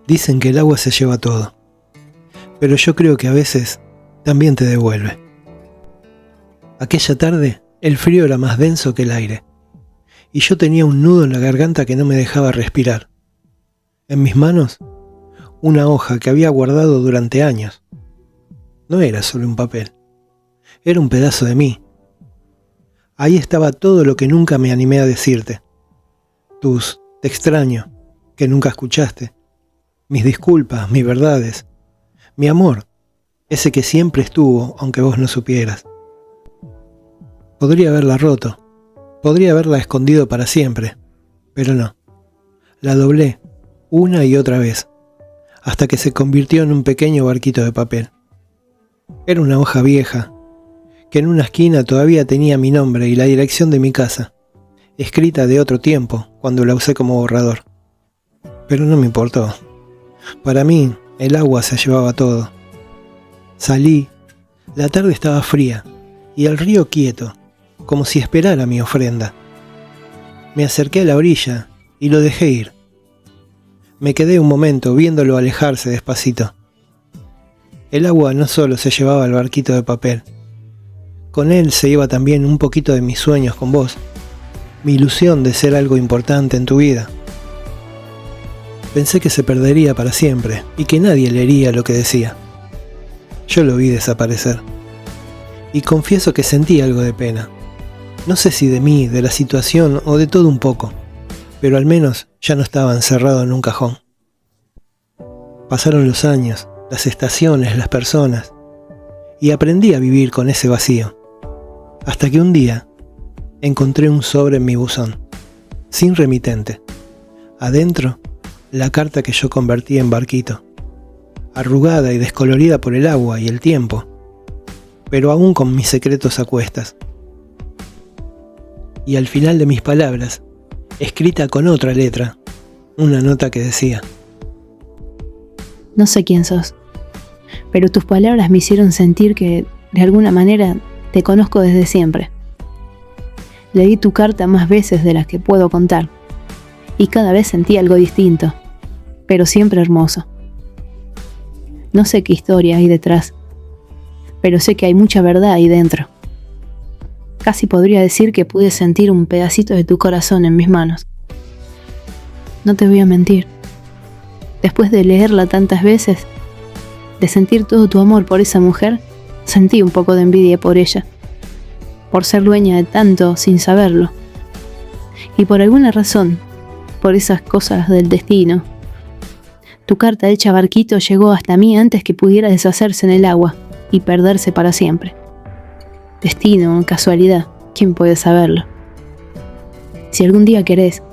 Dicen que el agua se lleva todo, pero yo creo que a veces también te devuelve. Aquella tarde el frío era más denso que el aire, y yo tenía un nudo en la garganta que no me dejaba respirar. En mis manos, una hoja que había guardado durante años. No era solo un papel, era un pedazo de mí. Ahí estaba todo lo que nunca me animé a decirte. Tus "te extraño", que nunca escuchaste. Mis disculpas, mis verdades. Mi amor, ese que siempre estuvo, aunque vos no supieras. Podría haberla roto, podría haberla escondido para siempre, pero no. La doblé una y otra vez, hasta que se convirtió en un pequeño barquito de papel. Era una hoja vieja, que en una esquina todavía tenía mi nombre y la dirección de mi casa, escrita de otro tiempo, cuando la usé como borrador. Pero no me importó. Para mí, el agua se llevaba todo. Salí, la tarde estaba fría, y el río quieto, como si esperara mi ofrenda. Me acerqué a la orilla y lo dejé ir. Me quedé un momento viéndolo alejarse despacito. El agua no solo se llevaba el barquito de papel, con él se iba también un poquito de mis sueños con vos, mi ilusión de ser algo importante en tu vida. Pensé que se perdería para siempre y que nadie leería lo que decía. Yo lo vi desaparecer. Y confieso que sentí algo de pena. No sé si de mí, de la situación o de todo un poco, pero al menos ya no estaba encerrado en un cajón. Pasaron los años, las estaciones, las personas, y aprendí a vivir con ese vacío. Hasta que un día encontré un sobre en mi buzón, sin remitente. Adentro, la carta que yo convertí en barquito, arrugada y descolorida por el agua y el tiempo, pero aún con mis secretos a cuestas. Y al final de mis palabras, escrita con otra letra, una nota que decía: No sé quién sos, pero tus palabras me hicieron sentir que, de alguna manera, te conozco desde siempre. Leí tu carta más veces de las que puedo contar, y cada vez sentí algo distinto, pero siempre hermoso. No sé qué historia hay detrás, pero sé que hay mucha verdad ahí dentro. Casi podría decir que pude sentir un pedacito de tu corazón en mis manos. No te voy a mentir. Después de leerla tantas veces, de sentir todo tu amor por esa mujer, sentí un poco de envidia por ella, por ser dueña de tanto sin saberlo. Y por alguna razón, por esas cosas del destino, tu carta hecha barquito llegó hasta mí antes que pudiera deshacerse en el agua y perderse para siempre. Destino, casualidad, ¿quién puede saberlo? Si algún día querés,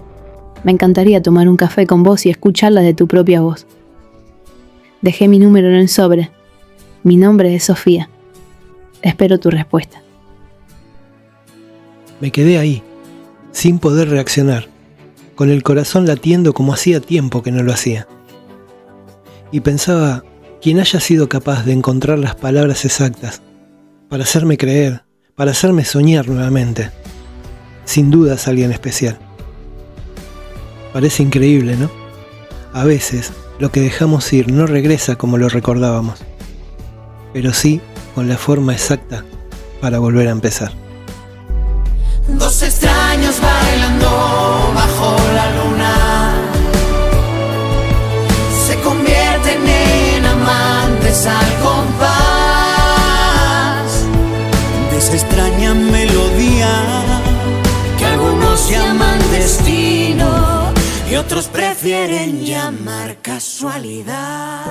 me encantaría tomar un café con vos y escucharla de tu propia voz. Dejé mi número en el sobre. Mi nombre es Sofía. Espero tu respuesta. Me quedé ahí, sin poder reaccionar, con el corazón latiendo como hacía tiempo que no lo hacía. Y pensaba, quien haya sido capaz de encontrar las palabras exactas para hacerme creer, para hacerme soñar nuevamente, sin duda es alguien especial. Parece increíble, ¿no? A veces, lo que dejamos ir no regresa como lo recordábamos, pero sí con la forma exacta para volver a empezar. Dos extraños bailando bajo la luna se convierten en amantes al compás de esa extraña melodía que algunos llaman destino y otros prefieren llamar casualidad.